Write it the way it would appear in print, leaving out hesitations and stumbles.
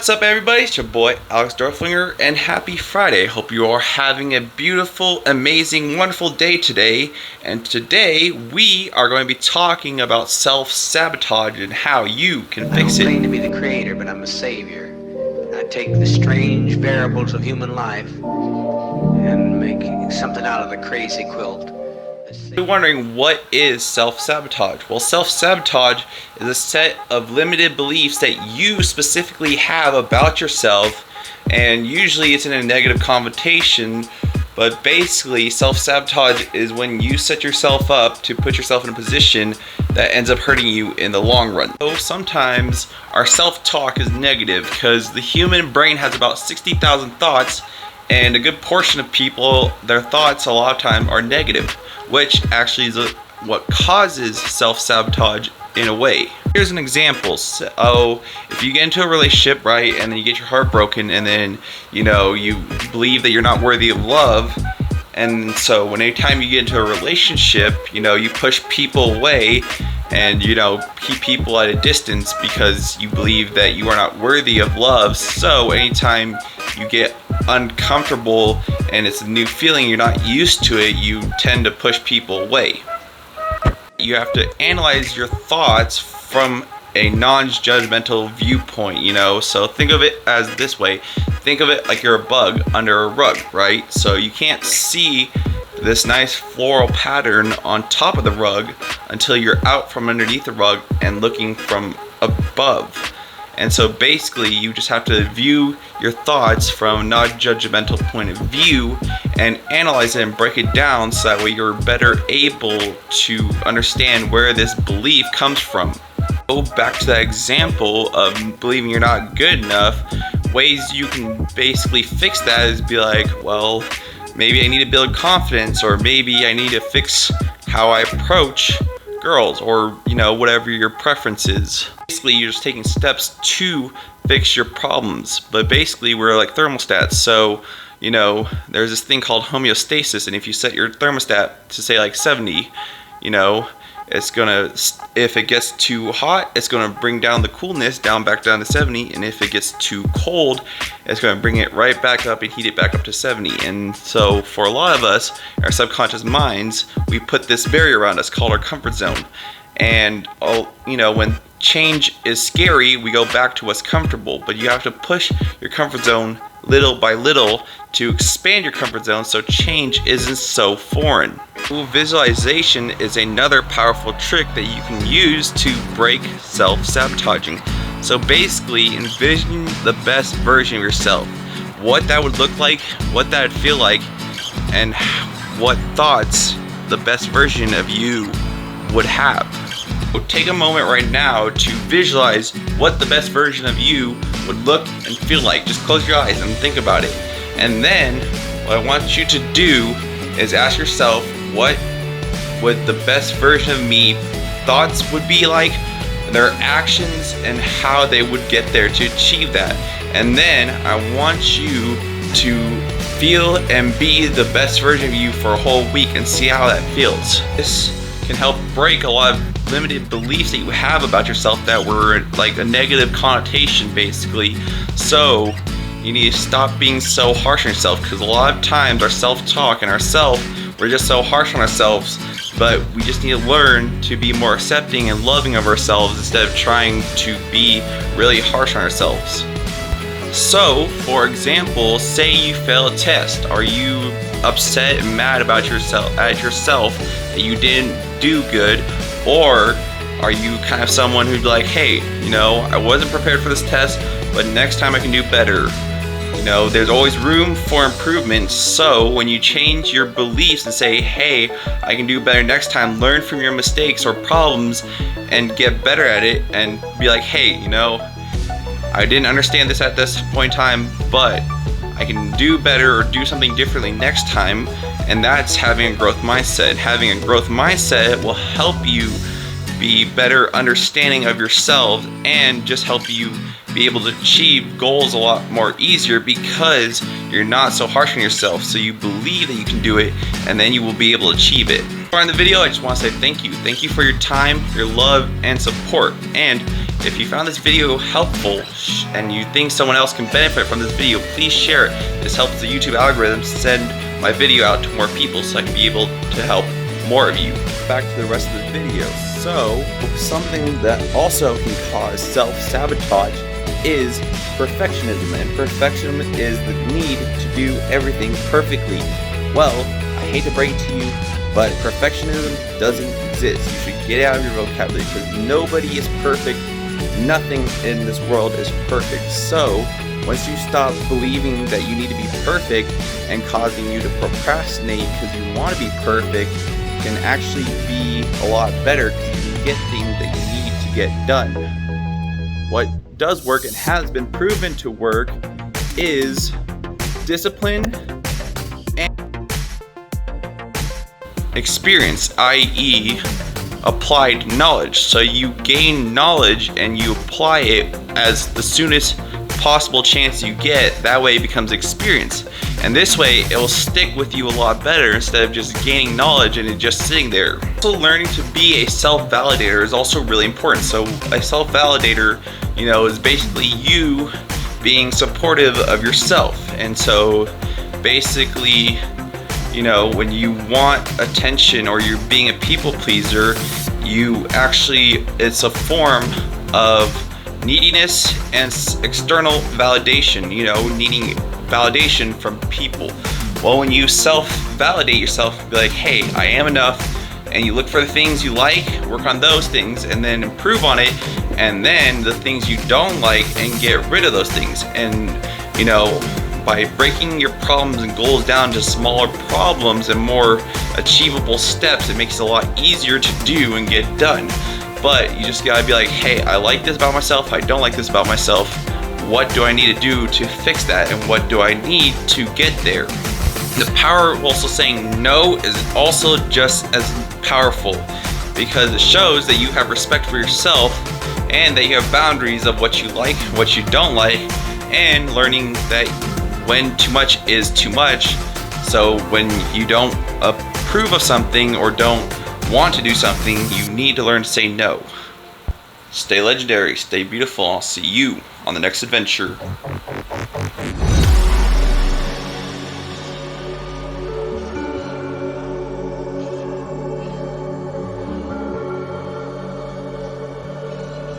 What's up, everybody? It's your boy Alex Dorflinger, and happy Friday. Hope you are having a beautiful, amazing, wonderful day today. And today we are going to be talking about self-sabotage and how you can fix it. I don't claim to be the creator, but I'm a savior. I take the strange variables of human life and make something out of the crazy quilt. You're wondering, what is self-sabotage? Well, self-sabotage is a set of limited beliefs that you specifically have about yourself, and usually it's in a negative connotation, but basically self-sabotage is when you set yourself up to put yourself in a position that ends up hurting you in the long run. So sometimes our self-talk is negative because the human brain has about 60,000 thoughts, and a good portion of people, their thoughts a lot of time are negative, which actually is what causes self-sabotage in a way. Here's an example. So if you get into a relationship, right, and then you get your heart broken, and then you believe that you're not worthy of love, and so anytime you get into a relationship, you push people away and keep people at a distance because you believe that you are not worthy of love. So anytime you get uncomfortable and it's a new feeling, you're not used to it, you tend to push people away. You have to analyze your thoughts from a non-judgmental viewpoint, so think of it as this way. Think of it like you're a bug under a rug, right? So you can't see this nice floral pattern on top of the rug until you're out from underneath the rug and looking from above. And so basically you just have to view your thoughts from a non-judgmental point of view and analyze it and break it down so that way you're better able to understand where this belief comes from. Go back to that example of believing you're not good enough. Ways you can basically fix that is be like, well, maybe I need to build confidence, or maybe I need to fix how I approach girls, or whatever your preference is. Basically, you're just taking steps to fix your problems. But basically, we're like thermostats. So there's this thing called homeostasis, and if you set your thermostat to say like 70, it's gonna, if it gets too hot, it's gonna bring down the coolness back down to 70, and if it gets too cold, it's gonna bring it right back up and heat it back up to 70. And so for a lot of us, our subconscious minds, we put this barrier around us called our comfort zone. And when change is scary, we go back to what's comfortable, but you have to push your comfort zone little by little to expand your comfort zone so change isn't so foreign. Visualization is another powerful trick that you can use to break self-sabotaging. So basically, envision the best version of yourself, what that would look like, what that would feel like, and what thoughts the best version of you would have. So take a moment right now to visualize what the best version of you would look and feel like. Just close your eyes and think about it. And then what I want you to do is ask yourself, what would the best version of me thoughts would be like, their actions, and how they would get there to achieve that. And then I want you to feel and be the best version of you for a whole week and see how that feels. This can help break a lot of limited beliefs that you have about yourself that were like a negative connotation, basically. So you need to stop being so harsh on yourself, because a lot of times our self-talk and we're just so harsh on ourselves, but we just need to learn to be more accepting and loving of ourselves instead of trying to be really harsh on ourselves. So, for example, say you fail a test. Are you upset and mad about yourself that you didn't do good? Or are you kind of someone who'd like, hey, I wasn't prepared for this test, but next time I can do better? There's always room for improvement. So when you change your beliefs and say, hey, I can do better next time, learn from your mistakes or problems and get better at it, and be like, hey, I didn't understand this at this point in time, but I can do better or do something differently next time. And that's having a growth mindset. Having a growth mindset will help you be better understanding of yourself and just help you be able to achieve goals a lot more easier, because you're not so harsh on yourself. So you believe that you can do it, and then you will be able to achieve it. In the video, I just want to say thank you. Thank you for your time, your love, and support. And if you found this video helpful and you think someone else can benefit from this video, please share it. This helps the YouTube algorithm send my video out to more people so I can be able to help more of you. Back to the rest of the video. So, something that also can cause self-sabotage is perfectionism. And perfectionism is the need to do everything perfectly. Well, I hate to break it to you, but perfectionism doesn't exist. You should get it out of your vocabulary because nobody is perfect. Nothing in this world is perfect. So, once you stop believing that you need to be perfect and causing you to procrastinate because you want to be perfect, it can actually be a lot better because you can get things that you need to get done. What does work and has been proven to work is discipline and experience, i.e. applied knowledge. So you gain knowledge and you apply it as the soonest possible chance you get. That way it becomes experience, and this way it will stick with you a lot better instead of just gaining knowledge and it just sitting there. Also, learning to be a self-validator is also really important. So a self-validator, is basically you being supportive of yourself. And so basically, when you want attention or you're being a people pleaser, it's a form of neediness and external validation, needing validation from people. Well, when you self-validate yourself, be like, hey, I am enough, and you look for the things you like, work on those things, and then improve on it, and then the things you don't like, and get rid of those things. And, by breaking your problems and goals down to smaller problems and more achievable steps, it makes it a lot easier to do and get done. But you just gotta be like, hey, I like this about myself, I don't like this about myself. What do I need to do to fix that? And what do I need to get there? The power of also saying no is also just as powerful, because it shows that you have respect for yourself and that you have boundaries of what you like, what you don't like, and learning that when too much is too much. So when you don't approve of something or don't want to do something, you need to learn to say no. Stay legendary, stay beautiful. I'll see you on the next adventure.